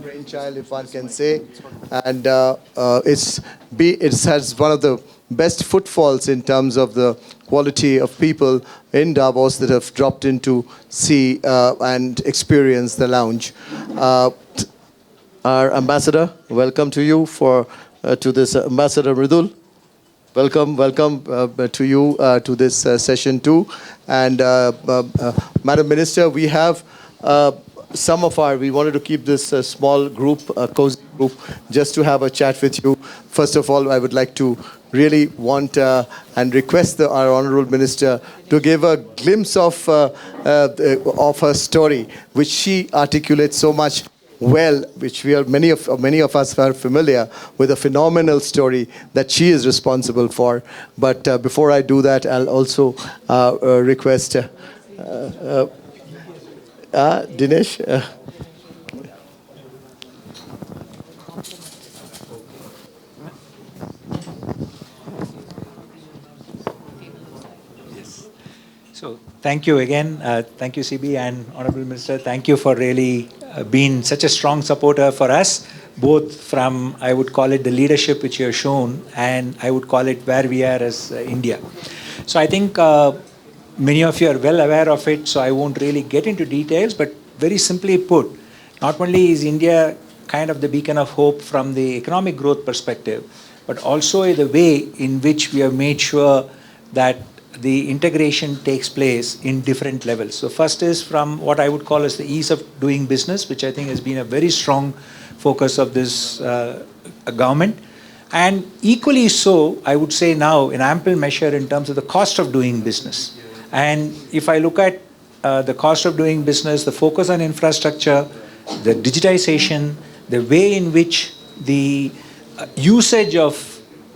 brainchild, if one can say, and it has one of the best footfalls in terms of the quality of people in Davos that have dropped in to see and experience the lounge. Our ambassador, welcome to you to this, Ambassador Mridul. Welcome to you to this session too. And Madam Minister, we have we wanted to keep this small group, cozy group, just to have a chat with you. First of all, I would like to really want and request our Honorable Minister to give a glimpse of her story, which she articulates so much well, which many of us are familiar with, a phenomenal story that she is responsible for. But before I do that, I'll also request Dinesh. So thank you again. Thank you, CB, and Honorable Minister. Thank you for really being such a strong supporter for us, both from, I would call it, the leadership which you have shown, and I would call it where we are as India. So I think many of you are well aware of it, so I won't really get into details, but very simply put, not only is India kind of the beacon of hope from the economic growth perspective, but also the way in which we have made sure that the integration takes place in different levels. So first is from what I would call as the ease of doing business, which I think has been a very strong focus of this government. And equally so, I would say now, in ample measure in terms of the cost of doing business. And if I look at the cost of doing business, the focus on infrastructure, the digitization, the way in which the usage of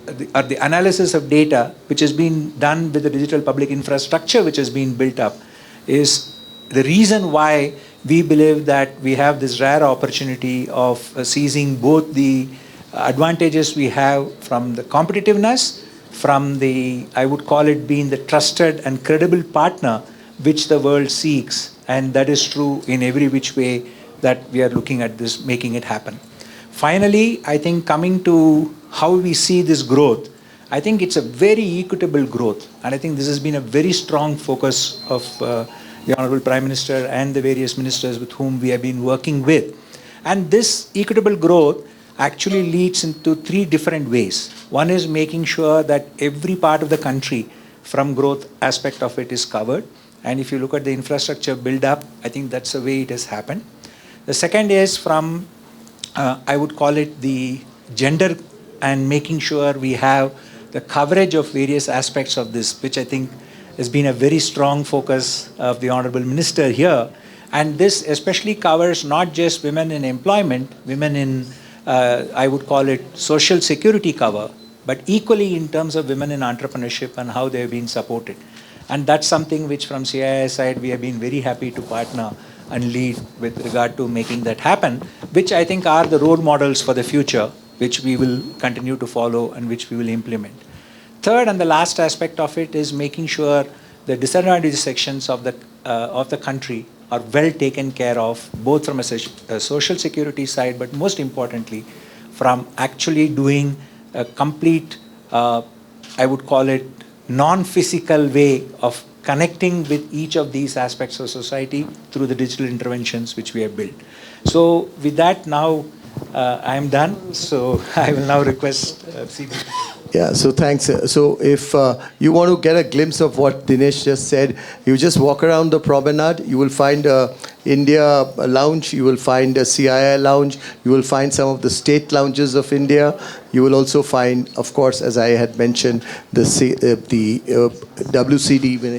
the analysis of data, which has been done with the digital public infrastructure which has been built up, is the reason why we believe that we have this rare opportunity of seizing both the advantages we have from the competitiveness, from the, I would call it, being the trusted and credible partner which the world seeks, and that is true in every which way that we are looking at this, making it happen. Finally, I think coming to how we see this growth, I think it's a very equitable growth, and I think this has been a very strong focus of the Honorable Prime Minister and the various ministers with whom we have been working with. And this equitable growth actually leads into three different ways. One is making sure that every part of the country from growth aspect of it is covered. And if you look at the infrastructure build up, I think that's the way it has happened. The second is from, I would call it the gender, and making sure we have the coverage of various aspects of this, which I think has been a very strong focus of the Honorable Minister here. And this especially covers not just women in employment, women in, I would call it social security cover, but equally in terms of women in entrepreneurship and how they have been supported. And that's something which from CII side we have been very happy to partner and lead with regard to making that happen, which I think are the role models for the future, which we will continue to follow and which we will implement. Third and the last aspect of it is making sure the disadvantaged sections of the country are well taken care of, both from a social security side, but most importantly, from actually doing a complete, I would call it, non-physical way of connecting with each of these aspects of society through the digital interventions which we have built. So with that now, I am done. So I will now request CB. Yeah, so thanks. So if you want to get a glimpse of what Dinesh just said, you just walk around the promenade. You will find a India lounge. You will find a CII lounge. You will find some of the state lounges of India. You will also find, of course, as I had mentioned, the WCD,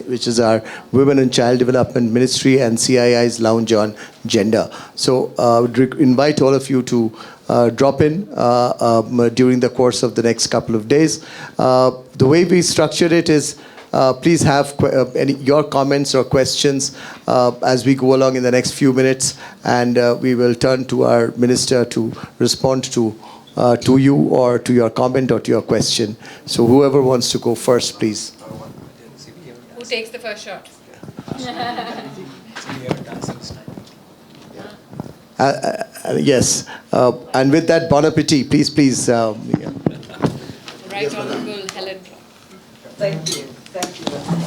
which is our Women and Child Development Ministry, and CII's lounge on gender. So I would invite all of you to drop in during the course of the next couple of days. The way we structured it is please have your comments or questions as we go along in the next few minutes, and we will turn to our minister to respond to you or to your comment or to your question. So whoever wants to go first, please. Who takes the first shot? Yes. And with that, bon appetit. Please, please. Yeah. Right Honourable Helen Clark. Thank you. Thank you.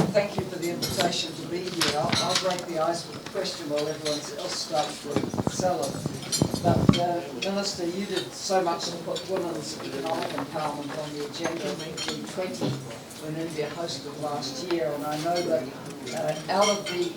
Thank you for the invitation to be here. I'll break the ice with a question while everyone else starts to sell it. But, Minister, you did so much to put women's economic empowerment on the agenda at G20 when India hosted last year. And I know that out of the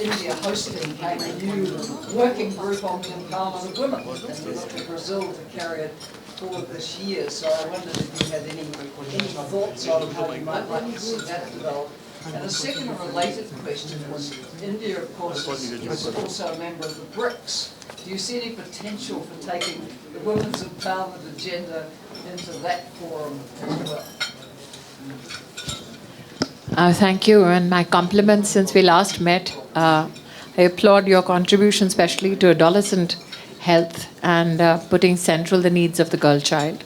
India hosting came a new working group on the empowerment of women. And we look to Brazil to carry it forward this year. So I wondered if you had any thoughts on how you might like to see that develop. And a second related question was, India, of course, is also a member of the BRICS. Do you see any potential for taking the women's empowerment agenda into that forum as well? Thank you, and my compliments since we last met. I applaud your contribution, especially to adolescent health and putting central the needs of the girl child.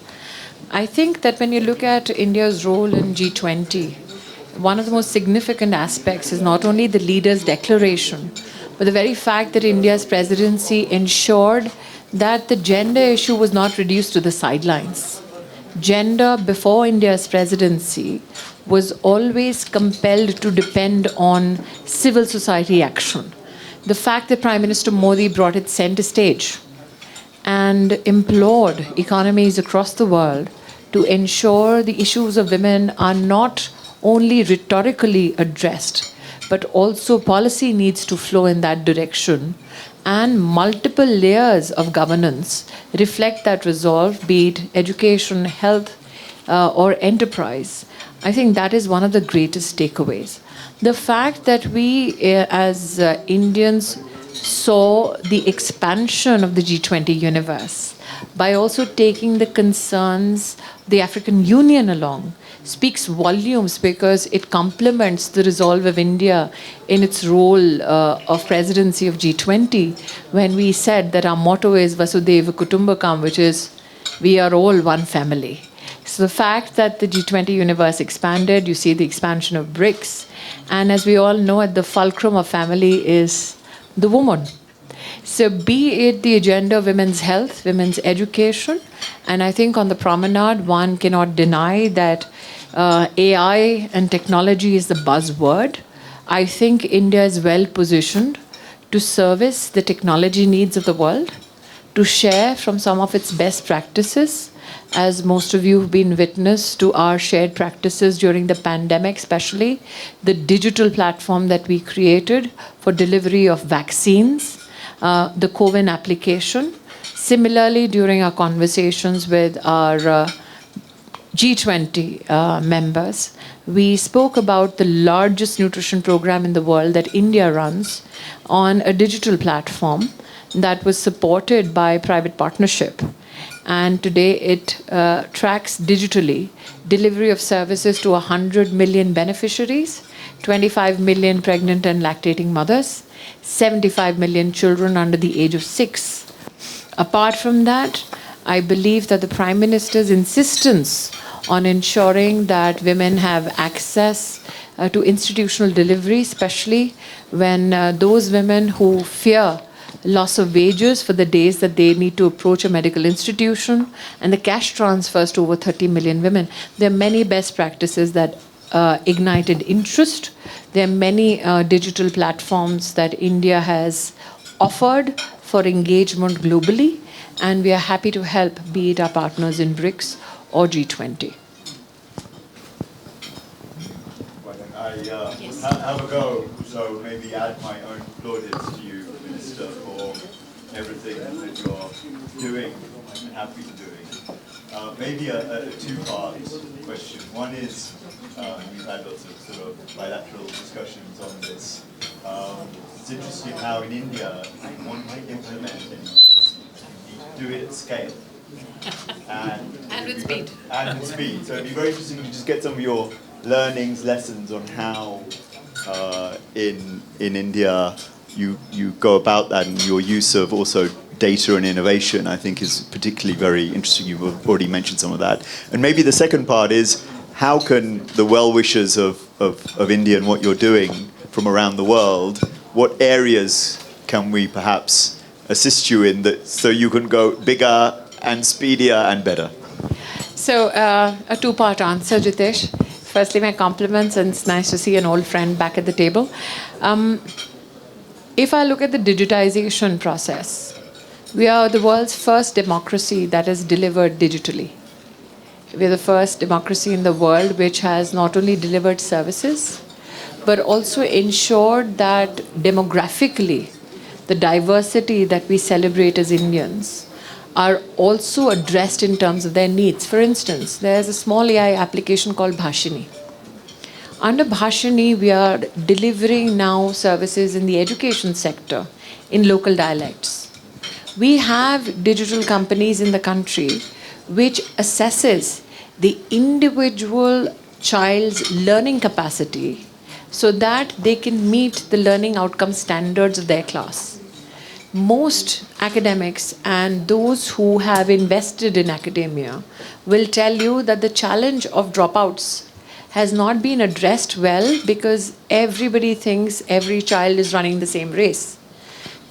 I think that when you look at India's role in G20, one of the most significant aspects is not only the leaders' declaration, but the very fact that India's presidency ensured that the gender issue was not reduced to the sidelines. Gender before India's presidency was always compelled to depend on civil society action. The fact that Prime Minister Modi brought it center stage and implored economies across the world to ensure the issues of women are not only rhetorically addressed, but also policy needs to flow in that direction, and multiple layers of governance reflect that resolve, be it education, health, or enterprise. I think that is one of the greatest takeaways. The fact that we as Indians saw the expansion of the G20 universe by also taking the concerns of the African Union along speaks volumes, because it complements the resolve of India in its role of presidency of G20, when we said that our motto is Vasudhaiva Kutumbakam, which is we are all one family. So the fact that the G20 universe expanded, you see the expansion of BRICS, and as we all know, at the fulcrum of family is the woman. So be it the agenda of women's health, women's education, and I think on the promenade, one cannot deny that AI and technology is the buzzword. I think India is well positioned to service the technology needs of the world, to share from some of its best practices, as most of you have been witness to our shared practices during the pandemic, especially the digital platform that we created for delivery of vaccines, the COVID application. Similarly, during our conversations with our G20 members, we spoke about the largest nutrition program in the world that India runs on a digital platform that was supported by private partnership. And today it tracks digitally delivery of services to 100 million beneficiaries, 25 million pregnant and lactating mothers, 75 million children under the age of 6. Apart from that, I believe that the Prime Minister's insistence on ensuring that women have access to institutional delivery, especially when those women who fear loss of wages for the days that they need to approach a medical institution, and the cash transfers to over 30 million women. There are many best practices that ignited interest. There are many digital platforms that India has offered for engagement globally, and we are happy to help, be it our partners in BRICS or G20. Well, then I have a go, so maybe add my own plaudits to you, Minister, for everything that you're doing and have been doing. Maybe a two-part question. One is, we've had lots of sort of bilateral discussions on this. It's interesting how in India, one might implement things, you need to do it at scale. And with speed. And with speed. So it'd be very interesting to just get some of your learnings, lessons on how in India you go about that, and your use of also data and innovation, I think, is particularly very interesting. You've already mentioned some of that. And maybe the second part is, how can the well-wishers of India and what you're doing from around the world, what areas can we perhaps assist you in that so you can go bigger and speedier and better? So, a two-part answer, Jitesh. Firstly, my compliments, and it's nice to see an old friend back at the table. If I look at the digitization process, we are the world's first democracy that is delivered digitally. We're the first democracy in the world which has not only delivered services, but also ensured that demographically, the diversity that we celebrate as Indians are also addressed in terms of their needs. For instance, there's a small AI application called Bhashini. Under Bhashini, we are delivering now services in the education sector in local dialects. We have digital companies in the country which assesses the individual child's learning capacity so that they can meet the learning outcome standards of their class. Most academics and those who have invested in academia will tell you that the challenge of dropouts has not been addressed well because everybody thinks every child is running the same race.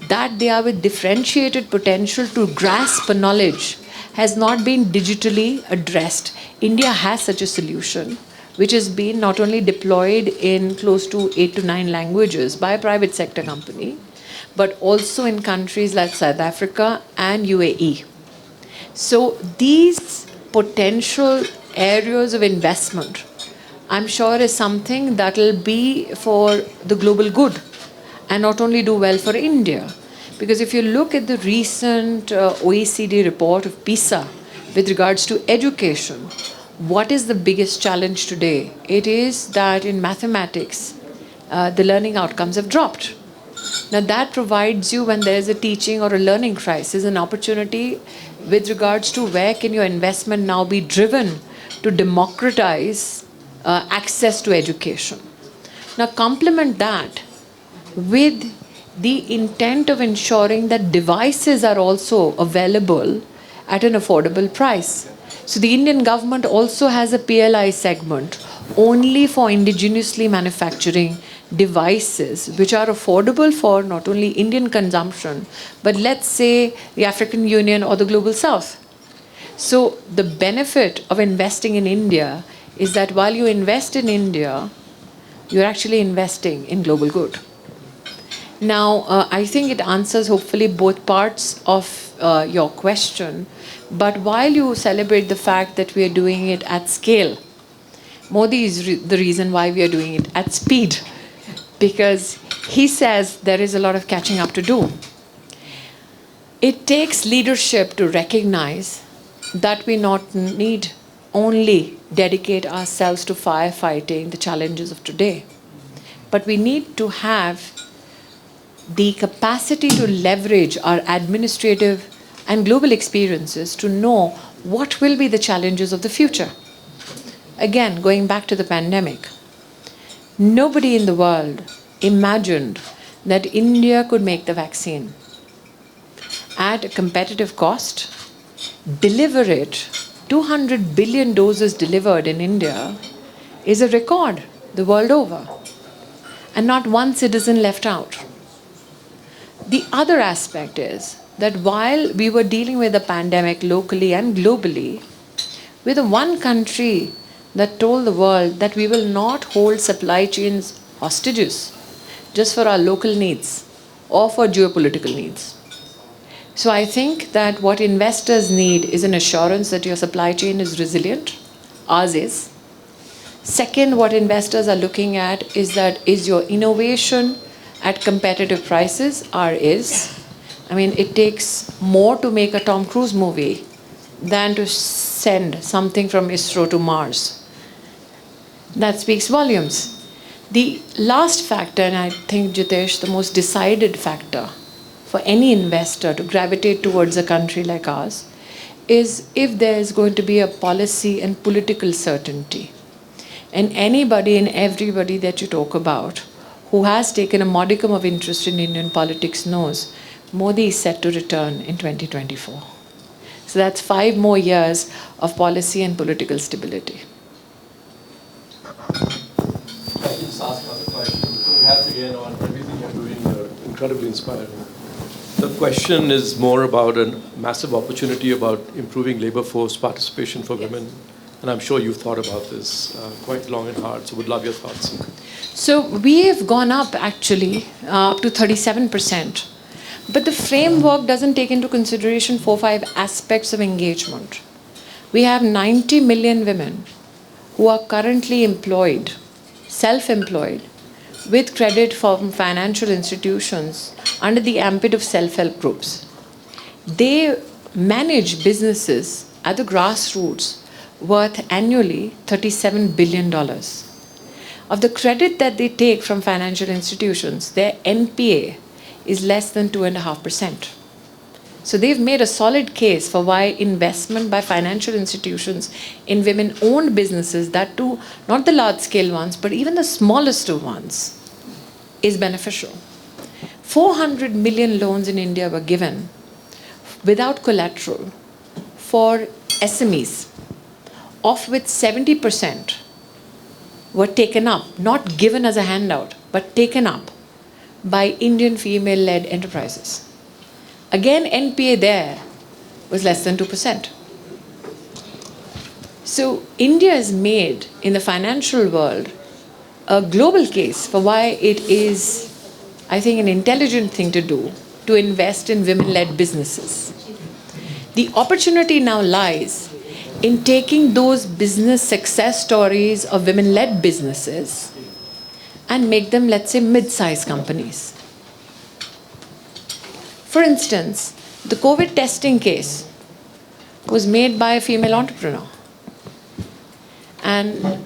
That they are with differentiated potential to grasp a knowledge has not been digitally addressed. India has such a solution, which has been not only deployed in close to 8 to 9 languages by a private sector company, but also in countries like South Africa and UAE. So these potential areas of investment, I'm sure, is something that will be for the global good and not only do well for India. Because if you look at the recent OECD report of PISA with regards to education, what is the biggest challenge today? It is that in mathematics, the learning outcomes have dropped. Now that provides you, when there is a teaching or a learning crisis, an opportunity with regards to where can your investment now be driven to democratize access to education. Now complement that with the intent of ensuring that devices are also available at an affordable price. So the Indian government also has a PLI segment only for indigenously manufacturing devices which are affordable for not only Indian consumption, but let's say the African Union or the Global South. So the benefit of investing in India is that while you invest in India, you're actually investing in global good. Now, I think it answers hopefully both parts of your question. But while you celebrate the fact that we are doing it at scale, Modi is the reason why we are doing it at speed. Because he says there is a lot of catching up to do. It takes leadership to recognize that we not need only dedicate ourselves to firefighting the challenges of today, but we need to have the capacity to leverage our administrative and global experiences to know what will be the challenges of the future. Again, going back to the pandemic, nobody in the world imagined that India could make the vaccine at a competitive cost, deliver it. 200 billion doses delivered in India is a record the world over, and not one citizen left out. The other aspect is that while we were dealing with the pandemic locally and globally, we're the one country that told the world that we will not hold supply chains hostages just for our local needs or for geopolitical needs. So I think that what investors need is an assurance that your supply chain is resilient. Ours is. Second, what investors are looking at is that is your innovation at competitive prices? Ours is. I mean, it takes more to make a Tom Cruise movie than to send something from ISRO to Mars. That speaks volumes. The last factor, and I think, Jitesh, the most decided factor for any investor to gravitate towards a country like ours is if there is going to be a policy and political certainty. And anybody and everybody that you talk about who has taken a modicum of interest in Indian politics knows Modi is set to return in 2024. So that's 5 more years of policy and political stability. I can just ask another question. Congrats again on everything you're doing. You're incredibly inspiring. The question is more about a massive opportunity about improving labor force participation for women. And I'm sure you've thought about this quite long and hard, so would love your thoughts. So we have gone up actually up to 37%. But the framework doesn't take into consideration 4-5 aspects of engagement. We have 90 million women who are currently employed, self-employed, with credit from financial institutions under the ambit of self-help groups. They manage businesses at the grassroots worth annually $37 billion. Of the credit that they take from financial institutions, their NPA is less than 2.5%. So they've made a solid case for why investment by financial institutions in women-owned businesses, that too, not the large-scale ones, but even the smallest of ones, is beneficial. 400 million loans in India were given without collateral for SMEs, of which 70% were taken up, not given as a handout, but taken up by Indian female-led enterprises. Again, NPA there was less than 2%. So India has made, in the financial world, a global case for why it is, I think, an intelligent thing to do to invest in women-led businesses. The opportunity now lies in taking those business success stories of women-led businesses and make them, let's say, mid-sized companies. For instance, the COVID testing case was made by a female entrepreneur. And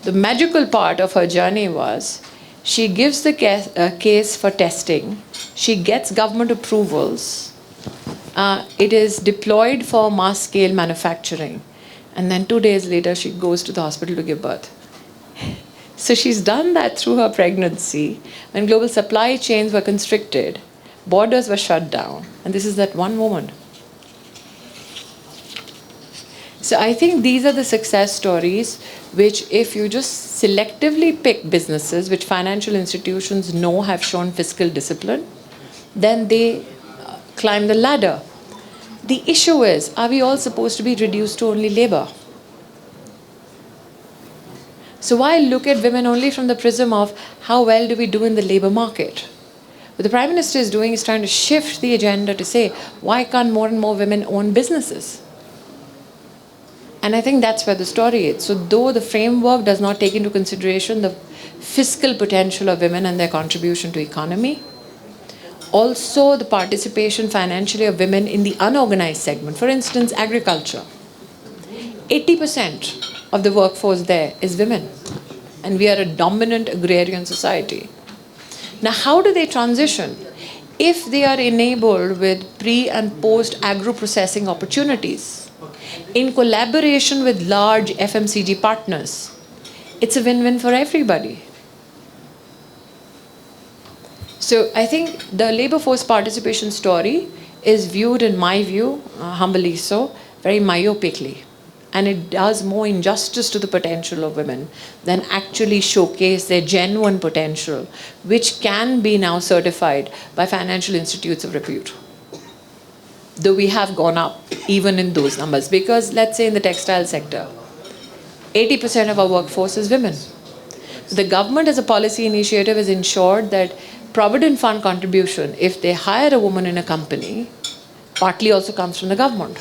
the magical part of her journey was she gives the case for testing, she gets government approvals, it is deployed for mass-scale manufacturing, and then 2 days later she goes to the hospital to give birth. So she's done that through her pregnancy when global supply chains were constricted, borders were shut down, and this is that one woman. So I think these are the success stories which, if you just selectively pick businesses which financial institutions know have shown fiscal discipline, then they climb the ladder. The issue is, are we all supposed to be reduced to only labor? So why look at women only from the prism of how well do we do in the labor market? What the Prime Minister is doing is trying to shift the agenda to say, why can't more and more women own businesses? And I think that's where the story is. So though the framework does not take into consideration the fiscal potential of women and their contribution to economy, also the participation financially of women in the unorganized segment, for instance, agriculture. 80% of the workforce there is women, and we are a dominant agrarian society. Now, how do they transition? If they are enabled with pre and post agro-processing opportunities, in collaboration with large FMCG partners, it's a win-win for everybody. So I think the labor force participation story is viewed, in my view, humbly so, very myopically. And it does more injustice to the potential of women than actually showcase their genuine potential, which can be now certified by financial institutes of repute. Though we have gone up even in those numbers, because let's say in the textile sector, 80% of our workforce is women. The government as a policy initiative has ensured that Provident Fund contribution, if they hire a woman in a company, partly also comes from the government.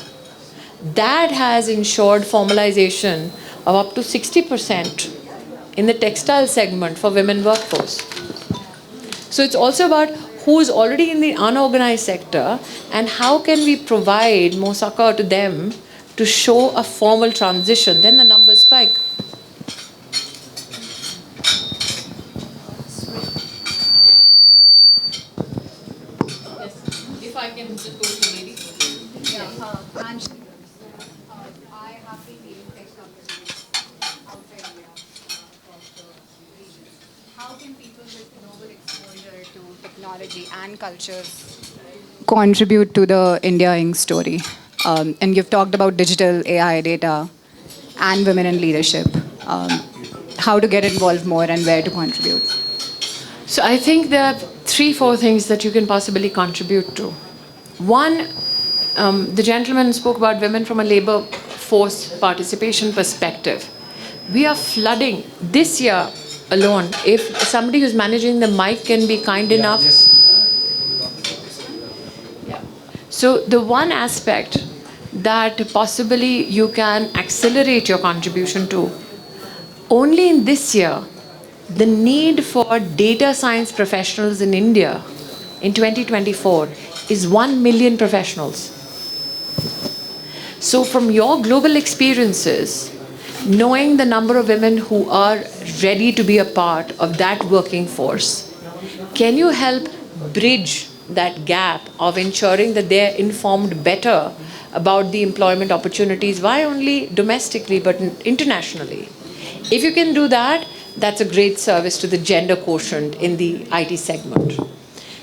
That has ensured formalization of up to 60% in the textile segment for women workforce. So it's also about who's already in the unorganized sector and how can we provide more succor to them to show a formal transition. Then the numbers spike. Yes, if I can just go to the lady. I have been leading tech companies outside India across the region. How can people with global exposure to technology and cultures contribute to the India Inc. story? And you've talked about digital, AI, data, and women in leadership. How to get involved more and where to contribute? So I think there are 3-4 things that you can possibly contribute to. One, the gentleman spoke about women from a labor force participation perspective. We are flooding this year alone. If somebody who's managing the mic can be kind enough. Yes. Yeah. So the one aspect that possibly you can accelerate your contribution to, only in this year, the need for data science professionals in India in 2024 is 1 million professionals. So from your global experiences, knowing the number of women who are ready to be a part of that working force, can you help bridge that gap of ensuring that they're informed better about the employment opportunities, why only domestically but internationally? If you can do that, that's a great service to the gender quotient in the IT segment.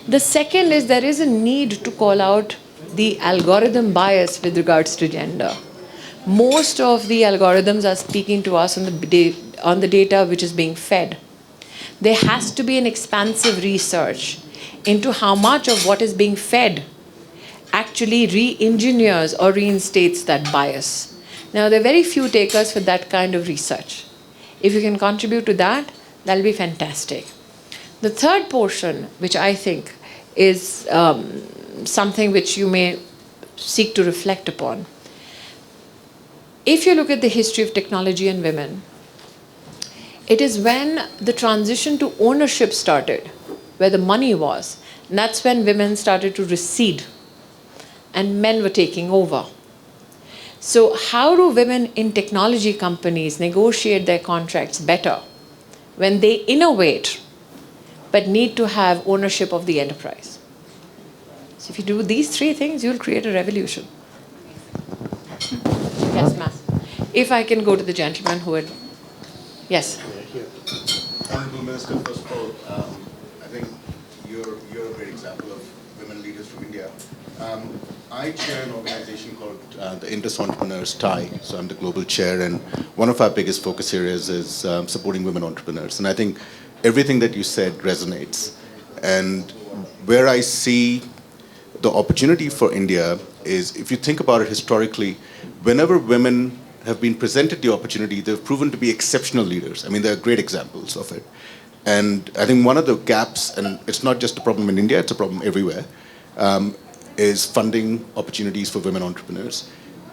The second is there is a need to call out the algorithm bias with regards to gender. Most of the algorithms are speaking to us on the data which is being fed. There has to be an expansive research into how much of what is being fed actually re-engineers or reinstates that bias. Now, there are very few takers for that kind of research. If you can contribute to that, that'll be fantastic. The third portion, which I think is something which you may seek to reflect upon. If you look at the history of technology and women, it is when the transition to ownership started, where the money was, and that's when women started to recede and men were taking over. So how do women in technology companies negotiate their contracts better when they innovate but need to have ownership of the enterprise? So if you do these three things, you'll create a revolution. Yes, ma'am. If I can go to the gentleman who had... Yes. Honorable Minister, first of all, I think you're a great example of women leaders from India. I chair an organization called the Indus Entrepreneurs TIE, so I'm the global chair, and one of our biggest focus areas is supporting women entrepreneurs. And I think everything that you said resonates. And where I see the opportunity for India is, if you think about it historically, whenever women have been presented the opportunity, they've proven to be exceptional leaders. I mean, there are great examples of it. And I think one of the gaps, and it's not just a problem in India, it's a problem everywhere, is funding opportunities for women entrepreneurs.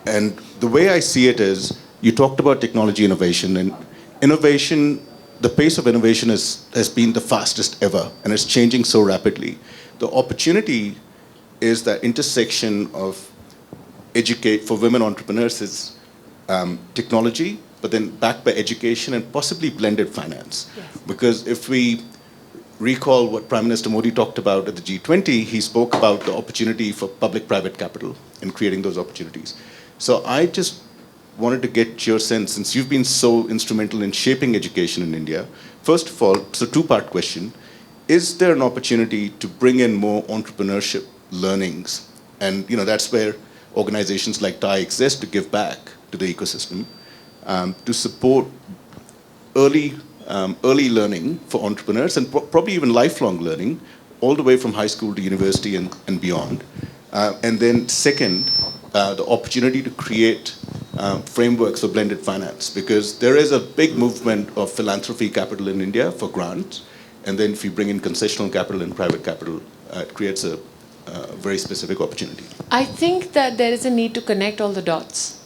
And the way I see it is, you talked about technology innovation, and innovation, the pace of innovation has been the fastest ever, and it's changing so rapidly. The opportunity is that intersection of educate for women entrepreneurs is technology, but then backed by education and possibly blended finance. Yes. Because if we recall what Prime Minister Modi talked about at the G20, he spoke about the opportunity for public-private capital and creating those opportunities. So I just wanted to get your sense, since you've been so instrumental in shaping education in India. First of all, it's a two-part question. Is there an opportunity to bring in more entrepreneurship learnings? And that's where organizations like TIE exist, to give back to the ecosystem, to support early learning for entrepreneurs, and probably even lifelong learning, all the way from high school to university and beyond. And then second, the opportunity to create frameworks for blended finance, because there is a big movement of philanthropy capital in India for grants, and then if you bring in concessional capital and private capital, it creates a very specific opportunity. I think that there is a need to connect all the dots.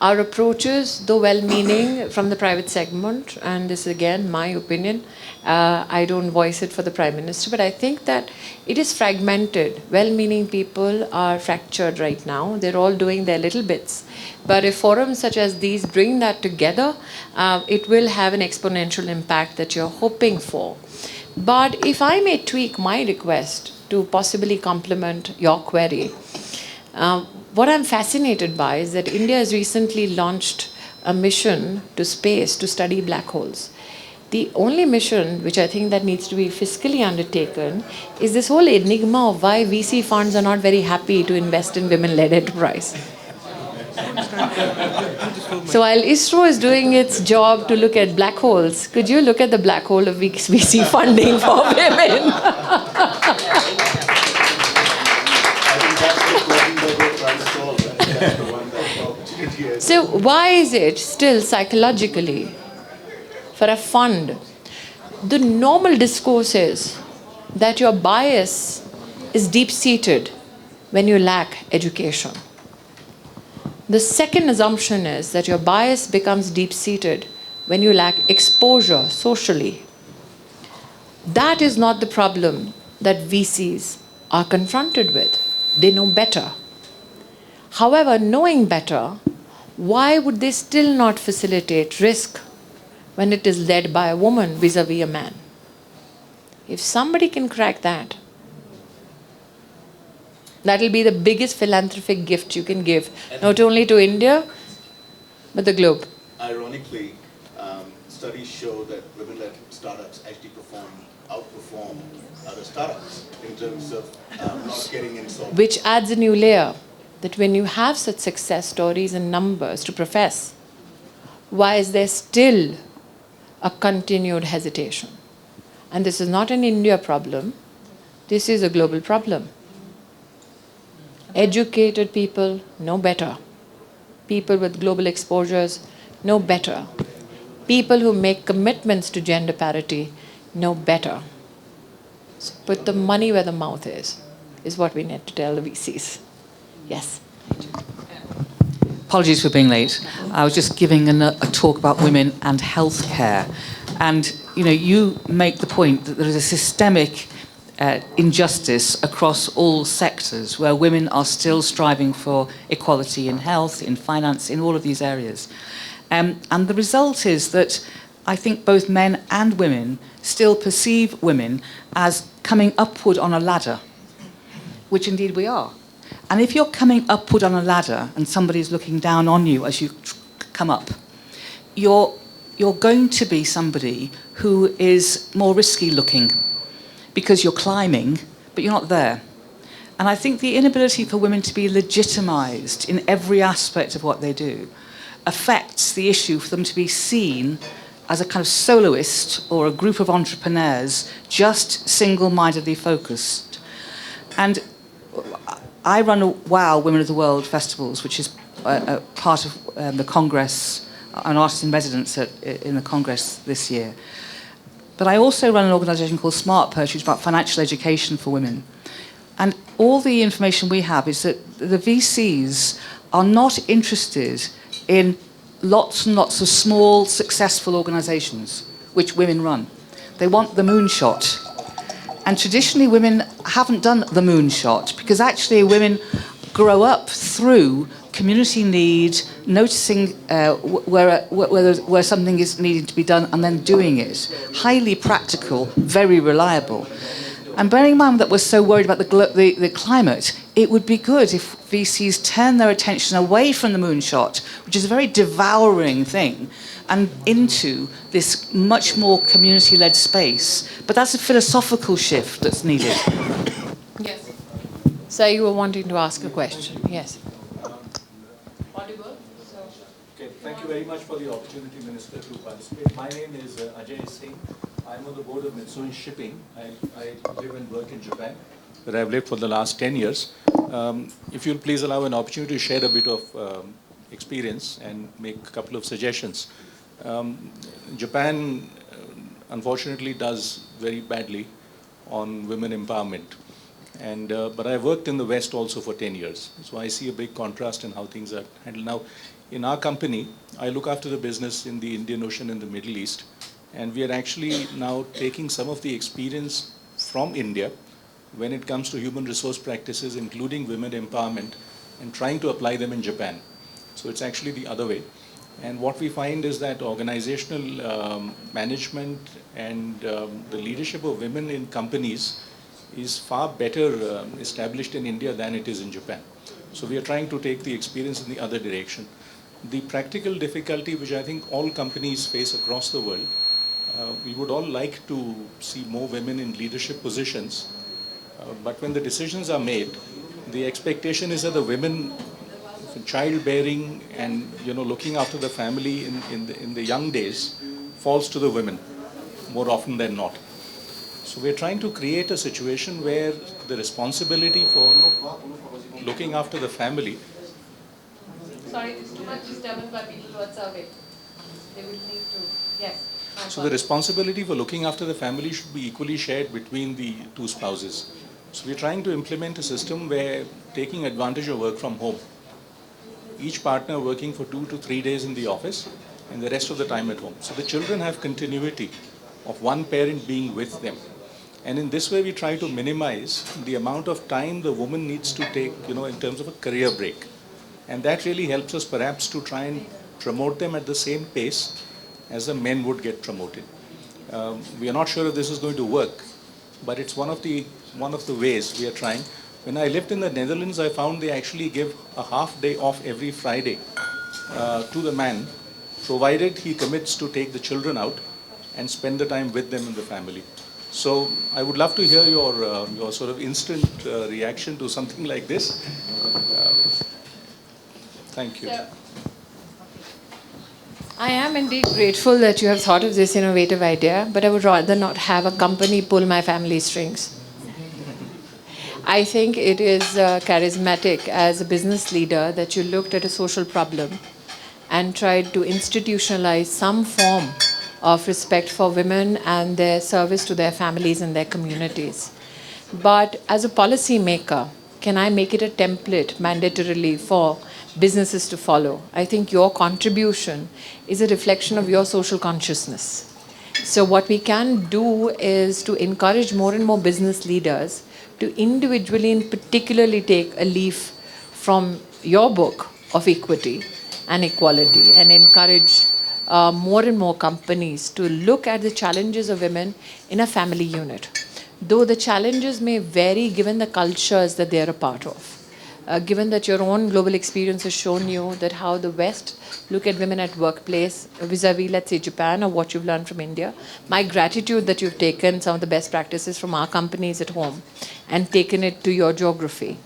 Our approaches, though well-meaning from the private segment, and this is again my opinion, I don't voice it for the Prime Minister, but I think that it is fragmented. Well-meaning people are fractured right now. They're all doing their little bits. But if forums such as these bring that together, it will have an exponential impact that you're hoping for. But if I may tweak my request to possibly complement your query, what I'm fascinated by is that India has recently launched a mission to space to study black holes. The only mission which I think that needs to be fiscally undertaken is this whole enigma of why VC funds are not very happy to invest in women-led enterprise. So while ISRO is doing its job to look at black holes, could you look at the black hole of VC funding for women? why is it still psychologically for a fund? The normal discourse is that your bias is deep-seated when you lack education. The second assumption is that your bias becomes deep-seated when you lack exposure socially. That is not the problem that VCs are confronted with. They know better. However, knowing better, why would they still not facilitate risk when it is led by a woman vis-a-vis a man? If somebody can crack that, that'll be the biggest philanthropic gift you can give, not only to India, but the globe. Ironically, studies show that women-led startups actually outperform other startups in terms of not getting insolvent. Which adds a new layer, that when you have such success stories and numbers to profess, why is there still a continued hesitation? And this is not an India problem, this is a global problem. Educated people know better. People with global exposures know better. People who make commitments to gender parity know better. So put the money where the mouth is what we need to tell the VCs. Yes. Apologies for being late. I was just giving a talk about women and healthcare. And, you make the point that there is a systemic injustice across all sectors where women are still striving for equality in health, in finance, in all of these areas. And the result is that I think both men and women still perceive women as coming upward on a ladder, which indeed we are. And if you're coming upward on a ladder and somebody's looking down on you as you come up, you're going to be somebody who is more risky looking because you're climbing, but you're not there. And I think the inability for women to be legitimised in every aspect of what they do affects the issue for them to be seen as a kind of soloist or a group of entrepreneurs just single-mindedly focused. And I run WOW, Women of the World festivals, which is a part of the Congress, an artist in residence in the Congress this year. But I also run an organisation called Smart Purge, which is about financial education for women. And all the information we have is that the VCs are not interested in lots and lots of small, successful organisations, which women run. They want the moonshot. And traditionally, women haven't done the moonshot because actually women grow up through community need, noticing where something is needing to be done and then doing it. Highly practical, very reliable. And bearing in mind that we're so worried about the climate, it would be good if VCs turn their attention away from the moonshot, which is a very devouring thing, and into this much more community-led space. But that's a philosophical shift that's needed. Yes. So you were wanting to ask a question. Yes. Okay, thank you very much for the opportunity, Minister, to participate. My name is Ajay Singh. I'm on the board of Mitsui Shipping. I live and work in Japan, where I've lived for the last 10 years. If you'll please allow an opportunity to share a bit of experience and make a couple of suggestions. Japan, unfortunately, does very badly on women empowerment. But I've worked in the West also for 10 years. So I see a big contrast in how things are handled. Now, in our company, I look after the business in the Indian Ocean and the Middle East. And we are actually now taking some of the experience from India when it comes to human resource practices, including women empowerment, and trying to apply them in Japan. So it's actually the other way. And what we find is that organizational management and the leadership of women in companies is far better established in India than it is in Japan. So we are trying to take the experience in the other direction. The practical difficulty which I think all companies face across the world, we would all like to see more women in leadership positions, but when the decisions are made, the expectation is that the women, childbearing and looking after the family in the young days, falls to the women more often than not. So we're trying to create a situation where the responsibility for looking after the family Sorry, there's too much disturbance by people who are serving. They will need to, yes. So the responsibility for looking after the family should be equally shared between the two spouses. So we're trying to implement a system where taking advantage of work from home, each partner working for 2 to 3 days in the office and the rest of the time at home. So the children have continuity of one parent being with them. And in this way, we try to minimize the amount of time the woman needs to take, in terms of a career break. And that really helps us perhaps to try and promote them at the same pace as the men would get promoted. We are not sure if this is going to work, but it's one of the ways we are trying. When I lived in the Netherlands, I found they actually give a half day off every Friday to the man, provided he commits to take the children out and spend the time with them in the family. So I would love to hear your sort of instant reaction to something like this. Thank you. I am indeed grateful that you have thought of this innovative idea, but I would rather not have a company pull my family strings. I think it is charismatic as a business leader that you looked at a social problem and tried to institutionalize some form of respect for women and their service to their families and their communities. But as a policy maker, can I make it a template mandatorily for businesses to follow? I think your contribution is a reflection of your social consciousness. So what we can do is to encourage more and more business leaders to individually and particularly take a leaf from your book of equity and equality and encourage more and more companies to look at the challenges of women in a family unit. Though the challenges may vary given the cultures that they are a part of. Given that your own global experience has shown you that how the West look at women at workplace vis-a-vis, let's say, Japan, or what you've learned from India, my gratitude that you've taken some of the best practices from our companies at home and taken it to your geography.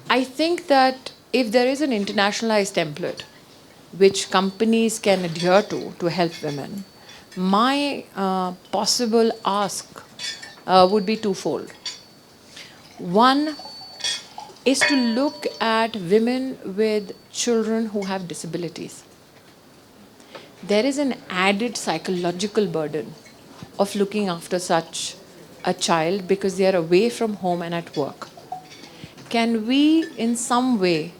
I think that if there is an internationalized template which companies can adhere to help women, my possible ask would be twofold. One is to look at women with children who have disabilities. There is an added psychological burden of looking after such a child because they are away from home and at work. Can we, in some way,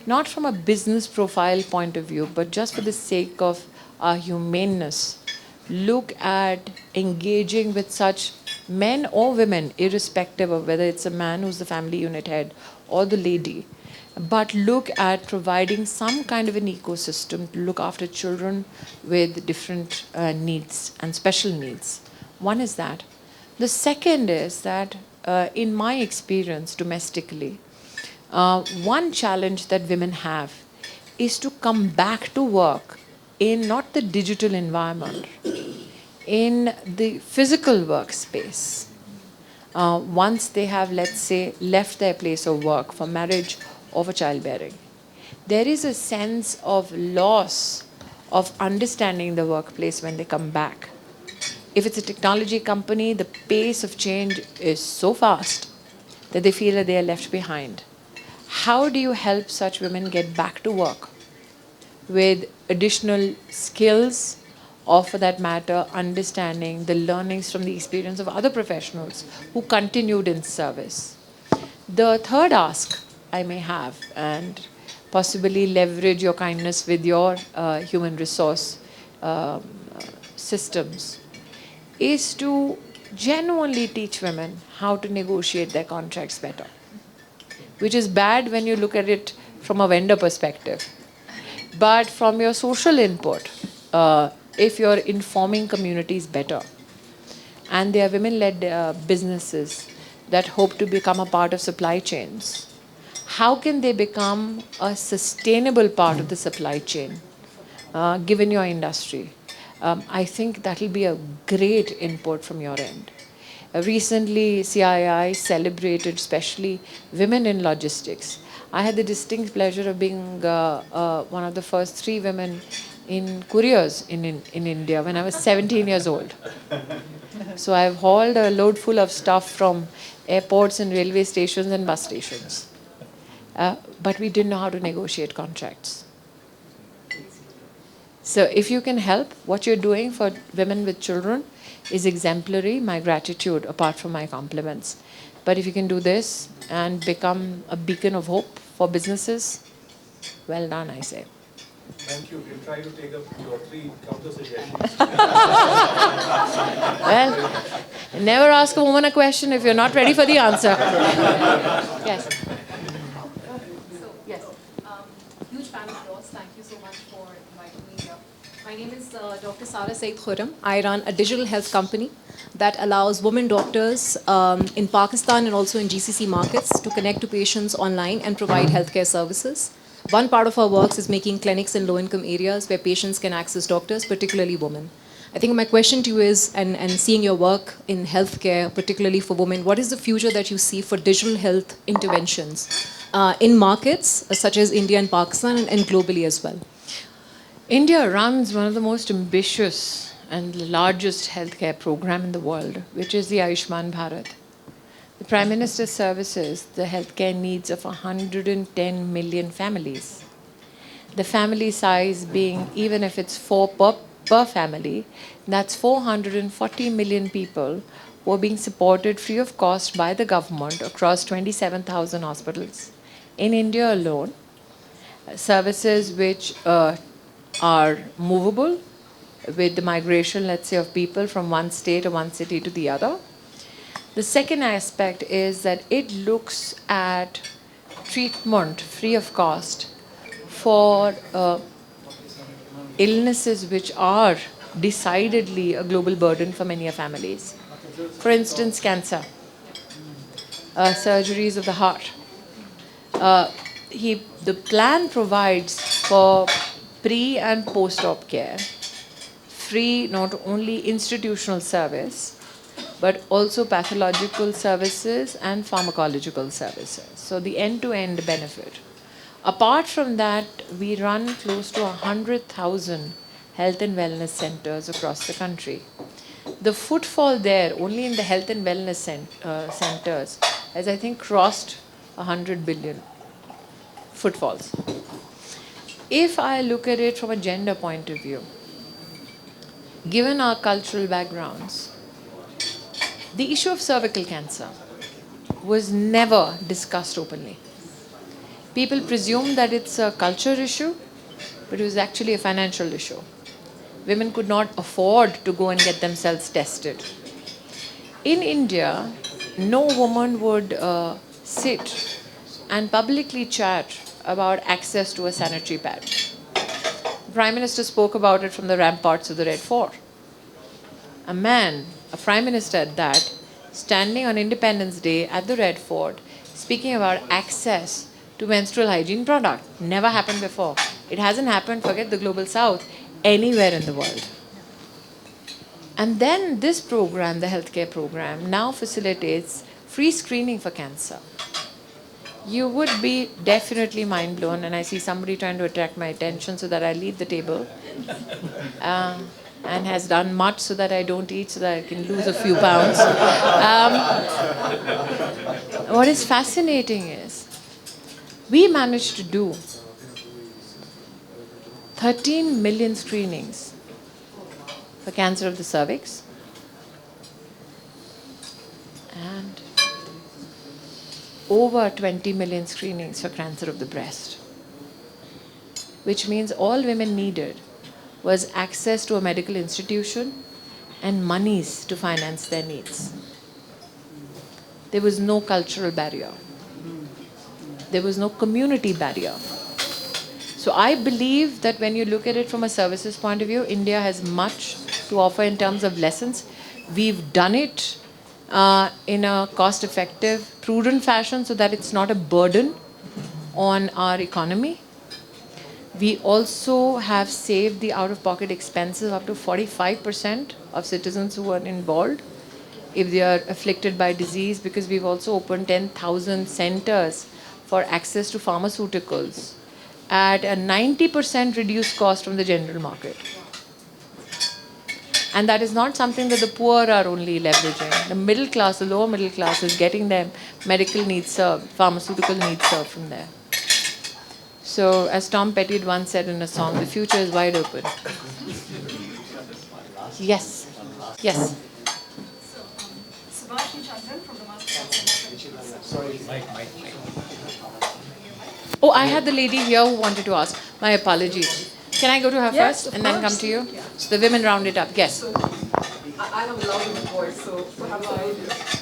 not from a business profile point of view, but just for the sake of our humaneness, look at engaging with such men or women, irrespective of whether it's a man who's the family unit head or the lady, but look at providing some kind of an ecosystem to look after children with different needs and special needs. One is that. The second is that in my experience domestically, one challenge that women have is to come back to work in not the digital environment, in the physical workspace. Once they have, let's say, left their place of work for marriage or for childbearing, there is a sense of loss of understanding the workplace when they come back. If it's a technology company, the pace of change is so fast that they feel that they are left behind. How do you help such women get back to work with additional skills, or for that matter, understanding the learnings from the experience of other professionals who continued in service? The third ask I may have, and possibly leverage your kindness with your human resource systems, is to genuinely teach women how to negotiate their contracts better, which is bad when you look at it from a vendor perspective. But from your social input, if you're informing communities better, and there are women-led businesses that hope to become a part of supply chains, how can they become a sustainable part of the supply chain, given your industry? I think that will be a great input from your end. Recently, CII celebrated especially women in logistics. I had the distinct pleasure of being one of the first 3 women in couriers in India when I was 17 years old. So I've hauled a load full of stuff from airports and railway stations and bus stations. But we didn't know how to negotiate contracts. So if you can help, what you're doing for women with children is exemplary. My gratitude, apart from my compliments. But if you can do this and become a beacon of hope for businesses, well done, I say. Thank you. We'll try to take up your 3 counter suggestions. Well, never ask a woman a question if you're not ready for the answer. Yes. So, yes, huge fan of yours. Thank you so much for inviting me here. My name is Dr. Sara Said Khurram. I run a digital health company that allows women doctors in Pakistan and also in GCC markets to connect to patients online and provide healthcare services. One part of our works is making clinics in low-income areas where patients can access doctors, particularly women. I think my question to you is, and seeing your work in healthcare, particularly for women, what is the future that you see for digital health interventions in markets such as India and Pakistan and globally as well? India runs one of the most ambitious and largest healthcare program in the world, which is the Ayushman Bharat. The Prime Minister services the healthcare needs of 110 million families. The family size being, even if it's 4 per family, that's 440 million people who are being supported free of cost by the government across 27,000 hospitals. In India alone, services which are movable with the migration, let's say, of people from one state or one city to the other. The second aspect is that it looks at treatment free of cost for illnesses which are decidedly a global burden for many families. For instance, cancer, surgeries of the heart. The plan provides for pre and post-op care, free not only institutional service, but also pathological services and pharmacological services. So the end-to-end benefit. Apart from that, we run close to 100,000 health and wellness centers across the country. The footfall there, only in the health and wellness centers, has, I think, crossed 100 billion footfalls. If I look at it from a gender point of view, given our cultural backgrounds, the issue of cervical cancer was never discussed openly. People presume that it's a culture issue, but it was actually a financial issue. Women could not afford to go and get themselves tested. In India, no woman would sit and publicly chat about access to a sanitary pad. The Prime Minister spoke about it from the ramparts of the Red Fort. A man, a Prime Minister at that, standing on Independence Day at the Red Fort, speaking about access to menstrual hygiene product. Never happened before. It hasn't happened, forget the Global South, anywhere in the world. And then this program, the healthcare program, now facilitates free screening for cancer. You would be definitely mind blown, and I see somebody trying to attract my attention so that I leave the table, and has done much so that I don't eat so that I can lose a few pounds. What is fascinating is we managed to do 13 million screenings for cancer of the cervix and over 20 million screenings for cancer of the breast, which means all women needed was access to a medical institution and monies to finance their needs. There was no cultural barrier. There was no community barrier. So I believe that when you look at it from a services point of view, India has much to offer in terms of lessons. We've done it in a cost-effective, prudent fashion so that it's not a burden on our economy. We also have saved the out-of-pocket expenses up to 45% of citizens who are involved if they are afflicted by disease, because we've also opened 10,000 centers for access to pharmaceuticals at a 90% reduced cost from the general market. And that is not something that the poor are only leveraging. The middle class, the lower middle class is getting their medical needs served, pharmaceutical needs served from there. So, as Tom Petty once said in a song, the future is wide open. Yes. Yes. Ramachandran from the Oh, I had the lady here who wanted to ask. My apologies. Can I go to her Yes, first of and then come course. to you? So the women round it up. Yes. I have a loud voice, so perhaps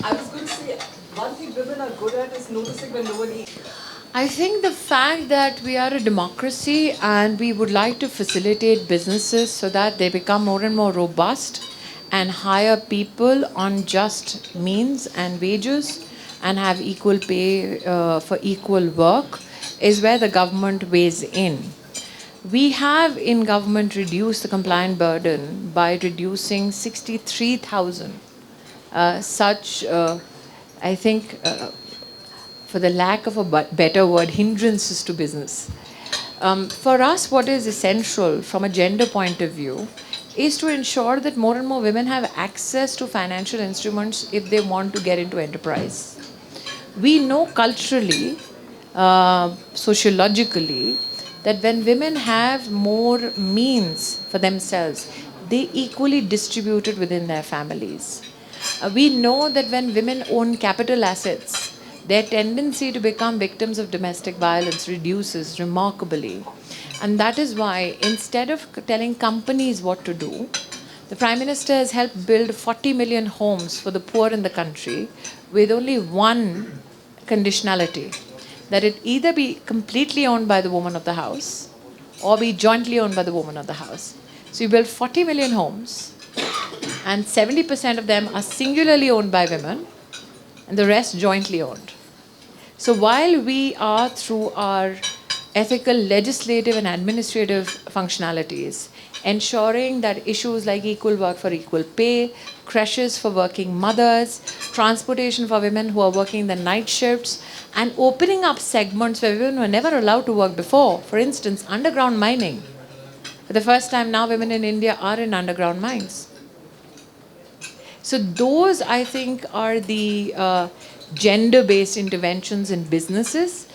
I was going to say, one thing women are good at is noticing when no one eats. I think the fact that we are a democracy and we would like to facilitate businesses so that they become more and more robust and hire people on just means and wages and have equal pay for equal work is where the government weighs in. We have in government reduced the compliant burden by reducing 63,000 such, I think, for the lack of a better word, hindrances to business. For us, what is essential from a gender point of view is to ensure that more and more women have access to financial instruments if they want to get into enterprise. We know culturally, sociologically, that when women have more means for themselves, they equally distribute it within their families. We know that when women own capital assets, their tendency to become victims of domestic violence reduces remarkably. And that is why, instead of telling companies what to do, the Prime Minister has helped build 40 million homes for the poor in the country with only one conditionality, that it either be completely owned by the woman of the house or be jointly owned by the woman of the house. So you build 40 million homes and 70% of them are singularly owned by women and the rest jointly owned. So while we are, through our ethical, legislative and administrative functionalities, ensuring that issues like equal work for equal pay, creches for working mothers, transportation for women who are working the night shifts, and opening up segments where women were never allowed to work before. For instance, underground mining. For the first time now, women in India are in underground mines. So those, I think, are the gender-based interventions in businesses.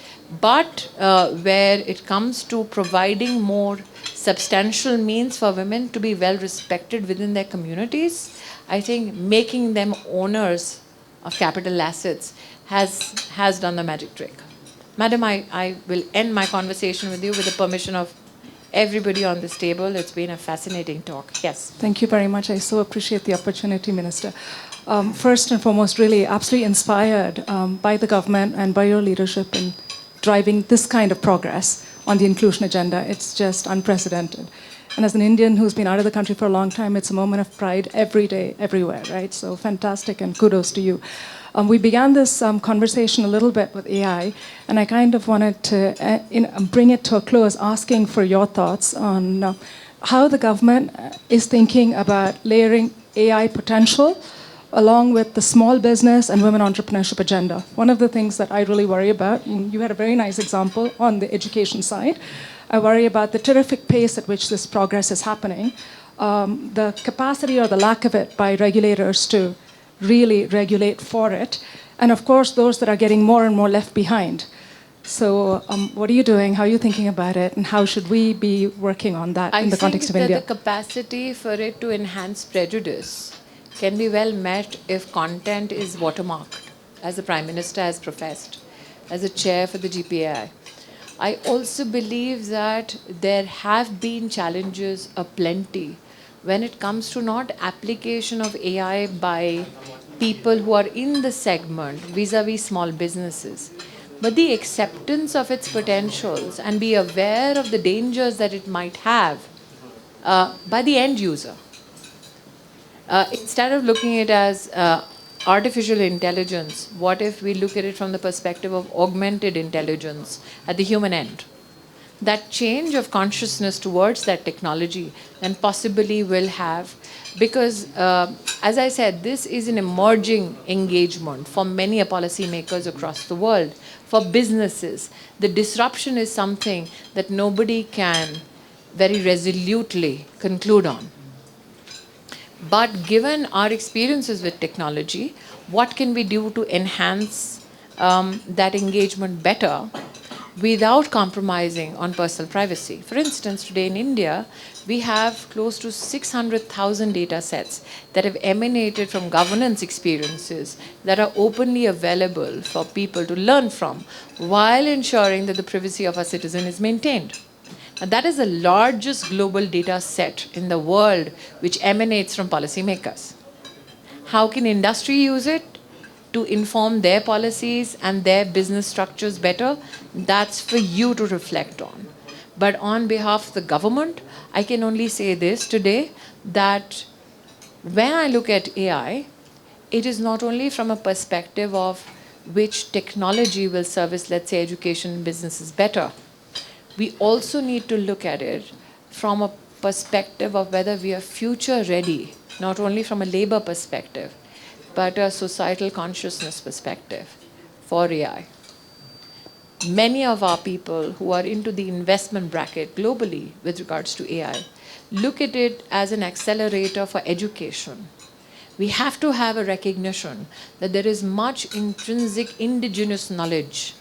But where it comes to providing more substantial means for women to be well respected within their communities, I think making them owners of capital assets has done the magic trick. Madam, I will end my conversation with you with the permission of everybody on this table. It's been a fascinating talk. Yes. Thank you very much. I so appreciate the opportunity, Minister. First and foremost, really absolutely inspired by the government and by your leadership in driving this kind of progress on the inclusion agenda. It's just unprecedented. And as an Indian who's been out of the country for a long time, it's a moment of pride every day, everywhere, right? So fantastic, and kudos to you. We began this conversation a little bit with AI, and I kind of wanted to bring it to a close, asking for your thoughts on how the government is thinking about layering AI potential along with the small business and women entrepreneurship agenda. One of the things that I really worry about, and you had a very nice example on the education side, I worry about the terrific pace at which this progress is happening, the capacity or the lack of it by regulators to really regulate for it, and of course those that are getting more and more left behind. So what are you doing? How are you thinking about it? And how should we be working on that in the context of India? I think that the capacity for it to enhance prejudice can be well met if content is watermarked, as the Prime Minister has professed, as a chair for the GPAI. I also believe that there have been challenges aplenty when it comes to not application of AI by people who are in the segment vis-a-vis small businesses, but the acceptance of its potentials and be aware of the dangers that it might have by the end user. Instead of looking at it as artificial intelligence, what if we look at it from the perspective of augmented intelligence at the human end? That change of consciousness towards that technology then possibly will have, because as I said, this is an emerging engagement for many policymakers across the world, for businesses. The disruption is something that nobody can very resolutely conclude on. But given our experiences with technology, what can we do to enhance that engagement better? without compromising on personal privacy. For instance, today in India, we have close to 600,000 data sets that have emanated from governance experiences that are openly available for people to learn from, while ensuring that the privacy of our citizen is maintained. Now, that is the largest global data set in the world which emanates from policymakers. How can industry use it to inform their policies and their business structures better? That's for you to reflect on. But on behalf of the government, I can only say this today, that when I look at AI, it is not only from a perspective of which technology will service, let's say, education and businesses better. We also need to look at it from a perspective of whether we are future ready, not only from a labor perspective, but a societal consciousness perspective for AI. Many of our people who are into the investment bracket globally with regards to AI look at it as an accelerator for education. We have to have a recognition that there is much intrinsic indigenous knowledge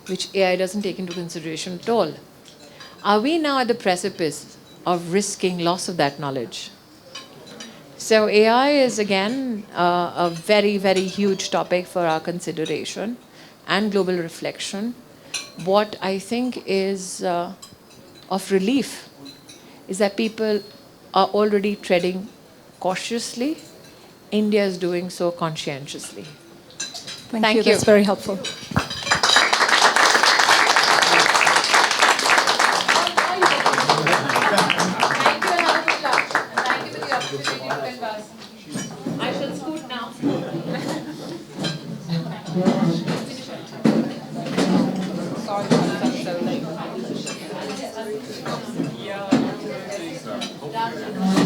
which AI doesn't take into consideration at all. Are we now at the precipice of risking loss of that knowledge? So AI is, again, a very, very huge topic for our consideration and global reflection. What I think is of relief is that people are already treading cautiously. India is doing so conscientiously. Thank you. That's very helpful. I shall scoot now. Sorry, so late.